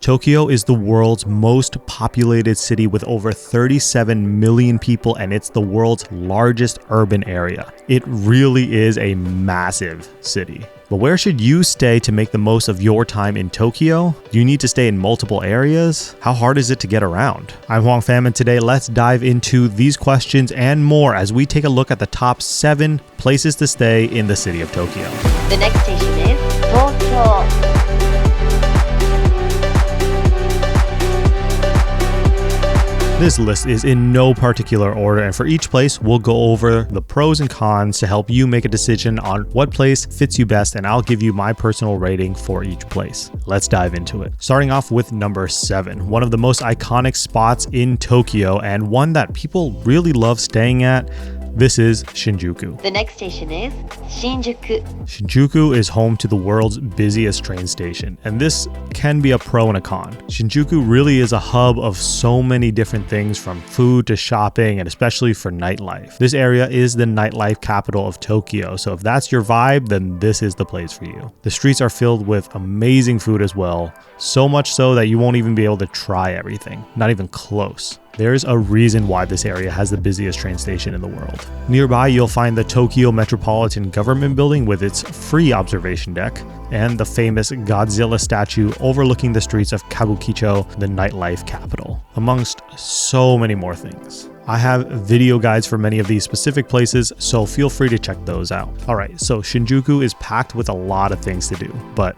Tokyo is the world's most populated city with over 37 million people, and it's the world's largest urban area. It really is a massive city. But where should you stay to make the most of your time in Tokyo? Do you need to stay in multiple areas? How hard is it to get around? I'm Hwang Pham, and today let's dive into these questions and more as we take a look at the top 7 places to stay in the city of Tokyo. The next station is Tokyo. This list is in no particular order, and for each place, we'll go over the pros and cons to help you make a decision on what place fits you best, and I'll give you my personal rating for each place. Let's dive into it. Starting off with number 7, one of the most iconic spots in Tokyo and one that people really love staying at. This is Shinjuku. The next station is Shinjuku. Shinjuku is home to the world's busiest train station, and this can be a pro and a con. Shinjuku really is a hub of so many different things, from food to shopping, and especially for nightlife. This area is the nightlife capital of Tokyo, so if that's your vibe, then this is the place for you. The streets are filled with amazing food as well, so much so that you won't even be able to try everything, not even close. There's a reason why this area has the busiest train station in the world. Nearby, you'll find the Tokyo Metropolitan Government Building with its free observation deck, and the famous Godzilla statue overlooking the streets of Kabukicho, the nightlife capital, amongst so many more things. I have video guides for many of these specific places, so feel free to check those out. Alright, so Shinjuku is packed with a lot of things to do, but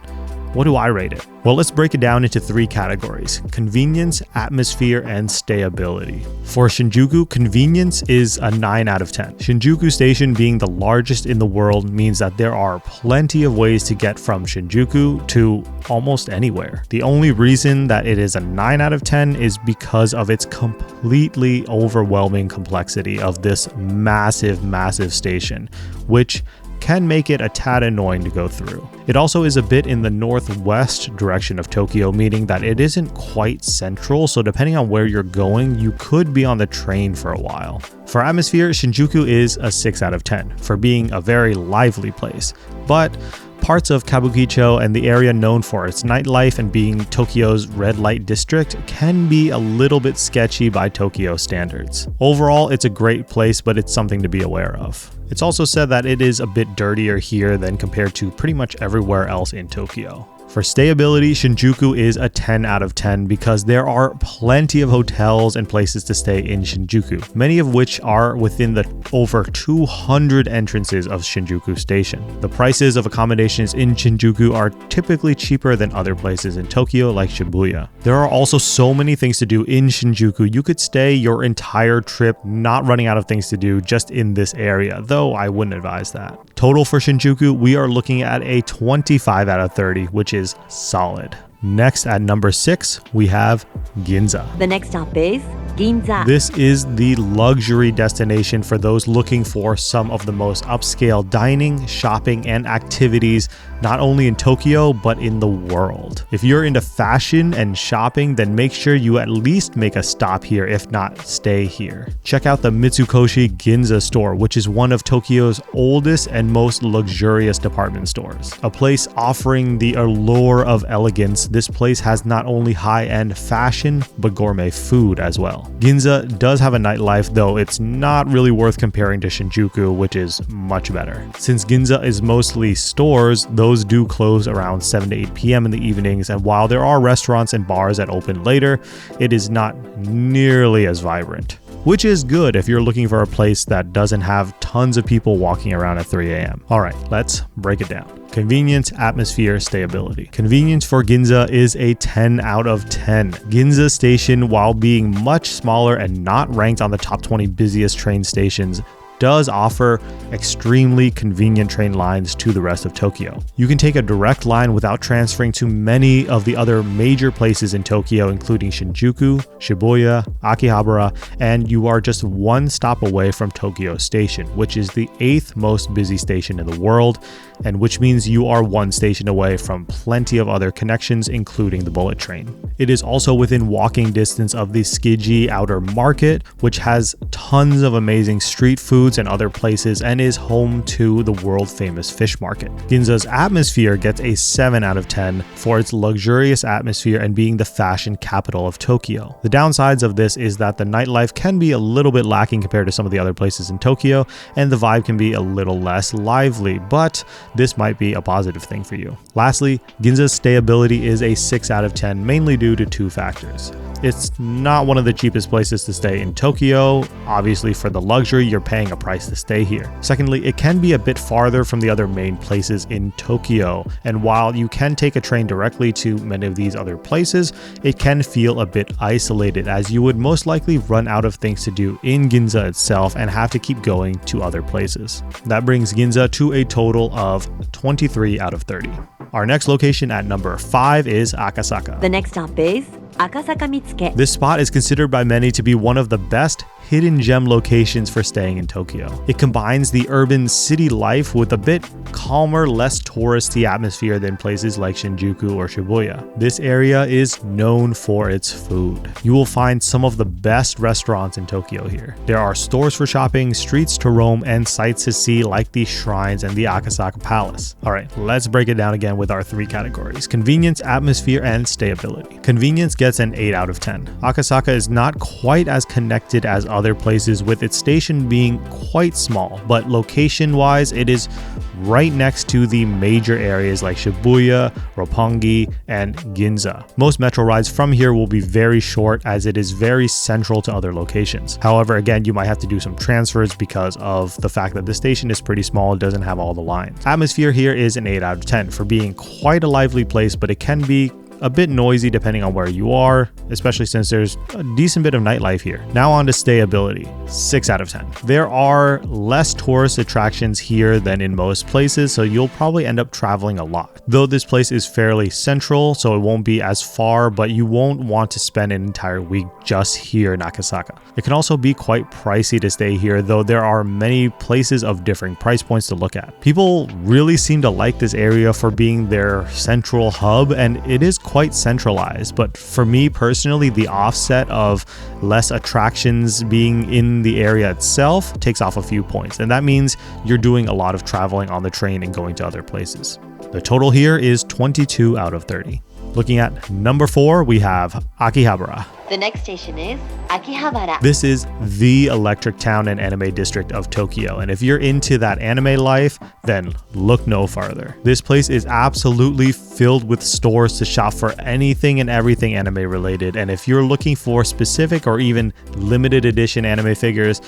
what do I rate it? Well, let's break it down into 3 categories: convenience, atmosphere, and stayability. For Shinjuku, convenience is a 9 out of 10. Shinjuku Station being the largest in the world means that there are plenty of ways to get from Shinjuku to almost anywhere. The only reason that it is a 9 out of 10 is because of its completely overwhelming complexity of this massive station, which can make it a tad annoying to go through. It also is a bit in the northwest direction of Tokyo, meaning that it isn't quite central, so depending on where you're going, you could be on the train for a while. For atmosphere, Shinjuku is a 6 out of 10 for being a very lively place, but parts of Kabukicho and the area known for its nightlife and being Tokyo's red light district can be a little bit sketchy by Tokyo standards. Overall, it's a great place, but it's something to be aware of. It's also said that it is a bit dirtier here than compared to pretty much everywhere else in Tokyo. For stayability, Shinjuku is a 10 out of 10 because there are plenty of hotels and places to stay in Shinjuku, many of which are within the over 200 entrances of Shinjuku Station. The prices of accommodations in Shinjuku are typically cheaper than other places in Tokyo like Shibuya. There are also so many things to do in Shinjuku, you could stay your entire trip not running out of things to do just in this area, though I wouldn't advise that. Total for Shinjuku, we are looking at a 25 out of 30, which is solid. Next at number 6, we have Ginza. The next stop is Ginza. This is the luxury destination for those looking for some of the most upscale dining, shopping, and activities not only in Tokyo, but in the world. If you're into fashion and shopping, then make sure you at least make a stop here, if not stay here. Check out the Mitsukoshi Ginza store, which is one of Tokyo's oldest and most luxurious department stores. A place offering the allure of elegance, this place has not only high-end fashion, but gourmet food as well. Ginza does have a nightlife, though it's not really worth comparing to Shinjuku, which is much better. Since Ginza is mostly stores, those do close around 7 to 8 p.m. in the evenings, and while there are restaurants and bars that open later, it is not nearly as vibrant. Which is good if you're looking for a place that doesn't have tons of people walking around at 3 a.m. Alright, let's break it down. Convenience, atmosphere, stayability. Convenience for Ginza is a 10 out of 10. Ginza Station, while being much smaller and not ranked on the top 20 busiest train stations, does offer extremely convenient train lines to the rest of Tokyo. You can take a direct line without transferring to many of the other major places in Tokyo, including Shinjuku, Shibuya, Akihabara, and you are just one stop away from Tokyo Station, which is the 8th most busy station in the world, and which means you are one station away from plenty of other connections, including the bullet train. It is also within walking distance of the Tsukiji Outer Market, which has tons of amazing street food foods and other places and is home to the world-famous fish market. Ginza's atmosphere gets a 7 out of 10 for its luxurious atmosphere and being the fashion capital of Tokyo. The downsides of this is that the nightlife can be a little bit lacking compared to some of the other places in Tokyo, and the vibe can be a little less lively, but this might be a positive thing for you. Lastly, Ginza's stayability is a 6 out of 10, mainly due to 2 factors. It's not one of the cheapest places to stay in Tokyo. Obviously, for the luxury, you're paying a price to stay here. Secondly, it can be a bit farther from the other main places in Tokyo, and while you can take a train directly to many of these other places, it can feel a bit isolated, as you would most likely run out of things to do in Ginza itself and have to keep going to other places. That brings Ginza to a total of 23 out of 30. Our next location at number 5 is Akasaka. The next stop is Akasaka Mitsuke. This spot is considered by many to be one of the best hidden gem locations for staying in Tokyo. It combines the urban city life with a bit calmer, less touristy atmosphere than places like Shinjuku or Shibuya. This area is known for its food. You will find some of the best restaurants in Tokyo here. There are stores for shopping, streets to roam, and sights to see like the shrines and the Akasaka Palace. Alright, let's break it down again with our 3 categories: convenience, atmosphere, and stayability. Convenience gets an 8 out of 10. Akasaka is not quite as connected as other places, with its station being quite small, but location-wise, it is right next to the major areas like Shibuya, Roppongi, and Ginza. Most metro rides from here will be very short, as it is very central to other locations. However, again, you might have to do some transfers because of the fact that the station is pretty small and doesn't have all the lines. Atmosphere here is an 8 out of 10 for being quite a lively place, but it can be a bit noisy depending on where you are, especially since there's a decent bit of nightlife here. Now on to stayability, 6 out of 10. There are less tourist attractions here than in most places, so you'll probably end up traveling a lot. Though this place is fairly central, so it won't be as far, but you won't want to spend an entire week just here in Akasaka. It can also be quite pricey to stay here, though there are many places of different price points to look at. People really seem to like this area for being their central hub, and it is quite centralized, but for me personally, the offset of less attractions being in the area itself takes off a few points, and that means you're doing a lot of traveling on the train and going to other places. The total here is 22 out of 30. Looking at number 4, we have Akihabara. The next station is Akihabara. This is the electric town and anime district of Tokyo, and if you're into that anime life, then look no farther. This place is absolutely filled with stores to shop for anything and everything anime related, and if you're looking for specific or even limited edition anime figures,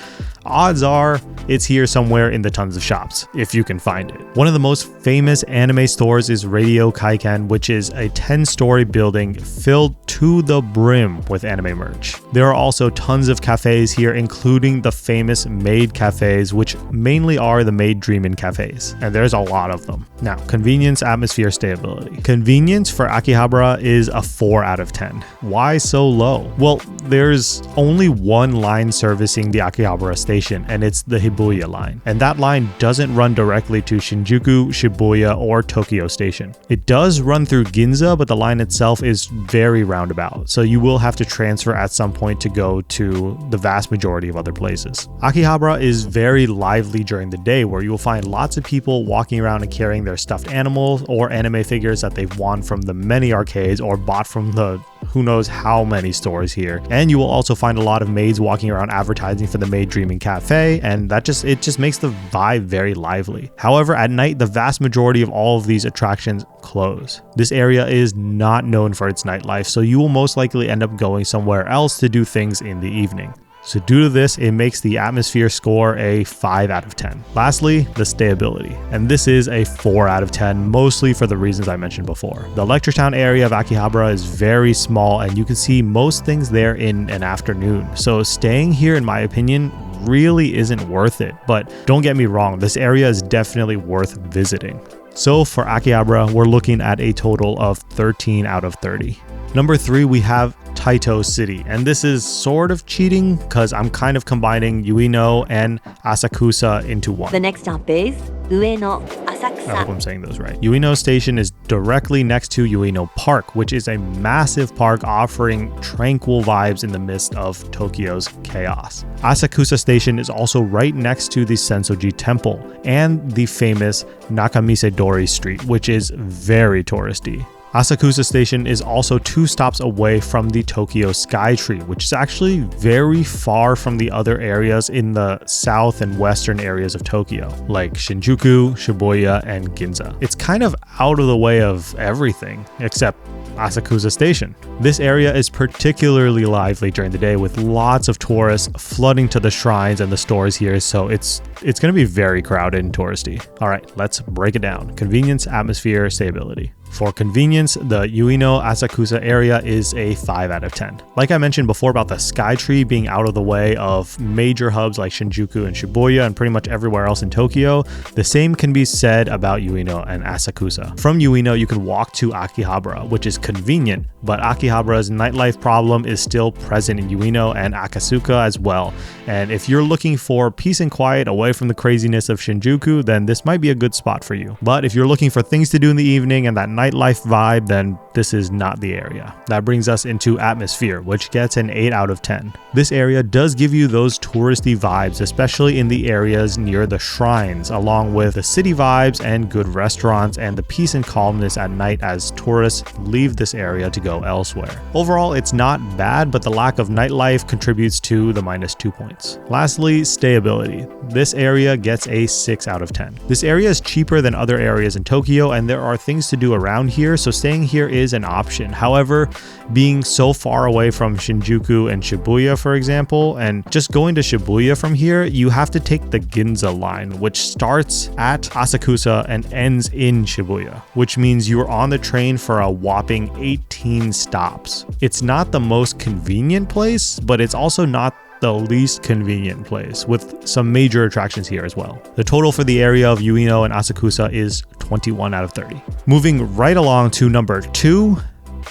odds are it's here somewhere in the tons of shops, if you can find it. One of the most famous anime stores is Radio Kaiken, which is a 10-story building filled to the brim with anime merch. There are also tons of cafes here, including the famous maid cafes, which mainly are the maid dream-in cafes, and there's a lot of them. Now, convenience, atmosphere, stayability. Convenience for Akihabara is a 4 out of 10. Why so low? Well, there's only one line servicing the Akihabara station, and it's the Shibuya line, and that line doesn't run directly to Shinjuku, Shibuya, or Tokyo Station. It does run through Ginza, but the line itself is very roundabout, so you will have to transfer at some point to go to the vast majority of other places. Akihabara is very lively during the day, where you'll find lots of people walking around and carrying their stuffed animals or anime figures that they've won from the many arcades or bought from the who knows how many stores here. And you will also find a lot of maids walking around advertising for the Maid Dreaming Cafe, and it just makes the vibe very lively. However, at night, the vast majority of all of these attractions close. This area is not known for its nightlife, so you will most likely end up going somewhere else to do things in the evening. So due to this, it makes the atmosphere score a 5 out of 10. Lastly, the stayability. And this is a 4 out of 10, mostly for the reasons I mentioned before. The Electric Town area of Akihabara is very small, and you can see most things there in an afternoon. So staying here, in my opinion, really isn't worth it. But don't get me wrong, this area is definitely worth visiting. So for Akihabara, we're looking at a total of 13 out of 30. Number 3, we have Taito City, and this is sort of cheating because I'm kind of combining Ueno and Asakusa into one. The next stop is Ueno, I hope 草 I'm saying those right. Ueno Station is directly next to Ueno Park, which is a massive park offering tranquil vibes in the midst of Tokyo's chaos. Asakusa Station is also right next to the Sensoji Temple and the famous Nakamisedori Street, which is very touristy. Asakusa Station is also 2 stops away from the Tokyo Skytree, which is actually very far from the other areas in the south and western areas of Tokyo, like Shinjuku, Shibuya, and Ginza. It's kind of out of the way of everything, except Asakusa Station. This area is particularly lively during the day with lots of tourists flooding to the shrines and the stores here, so it's going to be very crowded and touristy. All right, let's break it down. Convenience, atmosphere, stability. For convenience, the Ueno Asakusa area is a 5 out of 10. Like I mentioned before about the Skytree being out of the way of major hubs like Shinjuku and Shibuya and pretty much everywhere else in Tokyo, the same can be said about Ueno and Asakusa. From Ueno, you can walk to Akihabara, which is convenient, but Akihabara's nightlife problem is still present in Ueno and Akasuka as well. And if you're looking for peace and quiet away from the craziness of Shinjuku, then this might be a good spot for you. But if you're looking for things to do in the evening and that nightlife vibe, then this is not the area. That brings us into atmosphere, which gets an 8 out of 10. This area does give you those touristy vibes, especially in the areas near the shrines, along with the city vibes and good restaurants and the peace and calmness at night as tourists leave this area to go elsewhere. Overall, it's not bad, but the lack of nightlife contributes to the -2 points. Lastly, stayability. This area gets a 6 out of 10. This area is cheaper than other areas in Tokyo, and there are things to do around here, so staying here is an option. However, being so far away from Shinjuku and Shibuya, for example, and just going to Shibuya from here, you have to take the Ginza line, which starts at Asakusa and ends in Shibuya, which means you're on the train for a whopping 18 stops. It's not the most convenient place, but it's also not the least convenient place, with some major attractions here as well. The total for the area of Ueno and Asakusa is 21 out of 30. Moving right along to number 2,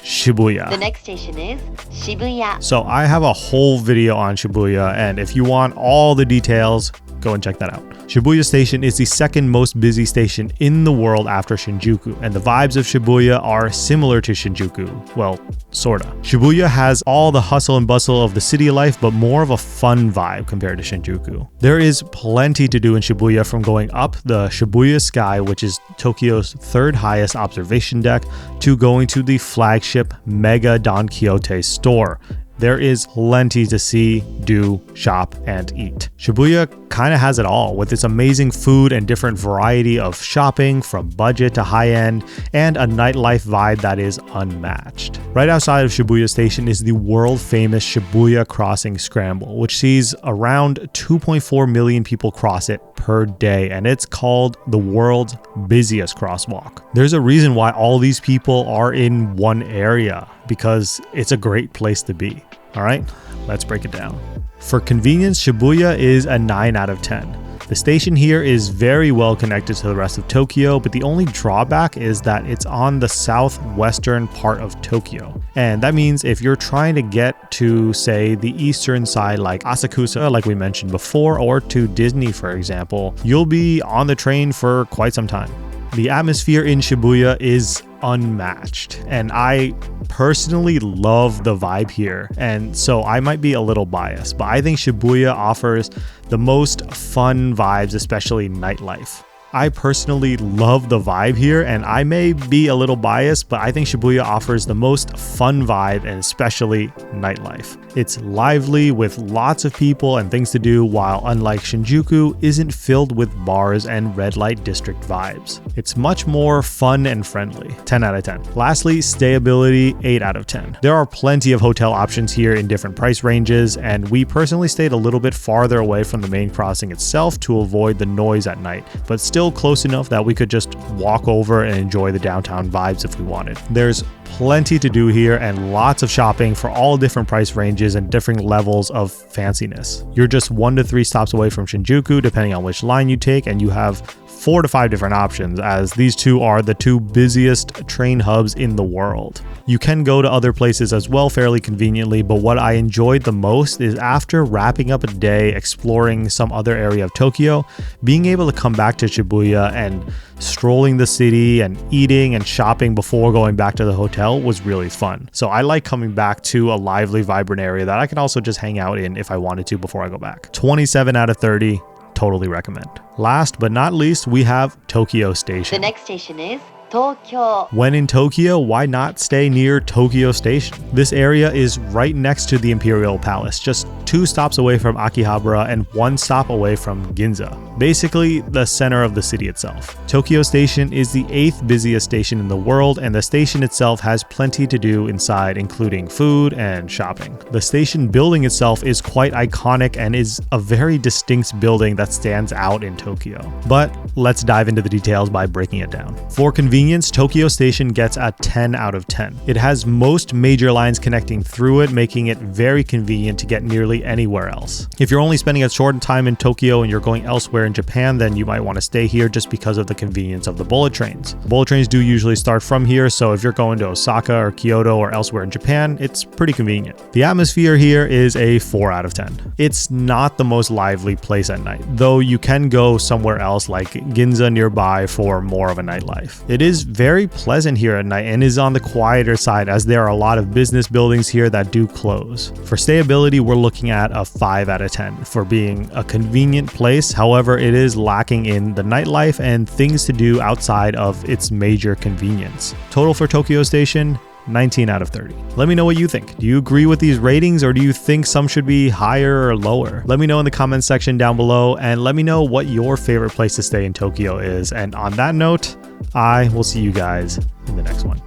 Shibuya. The next station is Shibuya. So I have a whole video on Shibuya, and if you want all the details, go and check that out. Shibuya Station is the second most busy station in the world after Shinjuku, and the vibes of Shibuya are similar to Shinjuku. Well, sorta. Shibuya has all the hustle and bustle of the city life, but more of a fun vibe compared to Shinjuku. There is plenty to do in Shibuya, from going up the Shibuya Sky, which is Tokyo's 3rd highest observation deck, to going to the flagship Mega Don Quixote store. There is plenty to see, do, shop, and eat. Shibuya kind of has it all, with its amazing food and different variety of shopping from budget to high-end, and a nightlife vibe that is unmatched. Right outside of Shibuya Station is the world-famous Shibuya Crossing Scramble, which sees around 2.4 million people cross it per day, and it's called the world's busiest crosswalk. There's a reason why all these people are in one area, because it's a great place to be. All right, let's break it down. For convenience, Shibuya is a 9 out of 10. The station here is very well connected to the rest of Tokyo, but the only drawback is that it's on the southwestern part of Tokyo. And that means if you're trying to get to, say, the eastern side like Asakusa, like we mentioned before, or to Disney, for example, you'll be on the train for quite some time. The atmosphere in Shibuya is unmatched, and I personally love the vibe here, and so I might be a little biased, but I think Shibuya offers the most fun vibes, especially nightlife. I personally love the vibe here, and I may be a little biased, but I think Shibuya offers the most fun vibe, and especially nightlife. It's lively with lots of people and things to do, while unlike Shinjuku, isn't filled with bars and red light district vibes. It's much more fun and friendly. 10 out of 10. Lastly, stayability, 8 out of 10. There are plenty of hotel options here in different price ranges, and we personally stayed a little bit farther away from the main crossing itself to avoid the noise at night, but still close enough that we could just walk over and enjoy the downtown vibes if we wanted. There's plenty to do here and lots of shopping for all different price ranges and different levels of fanciness. You're just 1 to 3 stops away from Shinjuku depending on which line you take, and you have 4 to 5 different options, as these two are the 2 busiest train hubs in the world. You can go to other places as well fairly conveniently, but what I enjoyed the most is after wrapping up a day exploring some other area of Tokyo, being able to come back to Shibuya and strolling the city and eating and shopping before going back to the hotel was really fun. So I like coming back to a lively, vibrant area that I can also just hang out in if I wanted to before I go back. 27 out of 30, totally recommend. Last but not least, we have Tokyo Station. The next station is Tokyo. When in Tokyo, why not stay near Tokyo Station? This area is right next to the Imperial Palace, just 2 stops away from Akihabara and 1 stop away from Ginza. Basically, the center of the city itself. Tokyo Station is the 8th busiest station in the world, and the station itself has plenty to do inside, including food and shopping. The station building itself is quite iconic and is a very distinct building that stands out in Tokyo. But let's dive into the details by breaking it down. For convenience, Tokyo Station gets a 10 out of 10. It has most major lines connecting through it, making it very convenient to get nearly anywhere else. If you're only spending a short time in Tokyo and you're going elsewhere in Japan, then you might want to stay here just because of the convenience of the bullet trains. Bullet trains do usually start from here, so if you're going to Osaka or Kyoto or elsewhere in Japan, it's pretty convenient. The atmosphere here is a 4 out of 10. It's not the most lively place at night, though you can go somewhere else like Ginza nearby for more of a nightlife. It is very pleasant here at night and is on the quieter side, as there are a lot of business buildings here that do close. For stayability, we're looking at a 5 out of 10 for being a convenient place. However, it is lacking in the nightlife and things to do outside of its major convenience. Total for Tokyo Station, 19 out of 30. Let me know what you think. Do you agree with these ratings, or do you think some should be higher or lower? Let me know in the comments section down below, and let me know what your favorite place to stay in Tokyo is. And on that note, I will see you guys in the next one.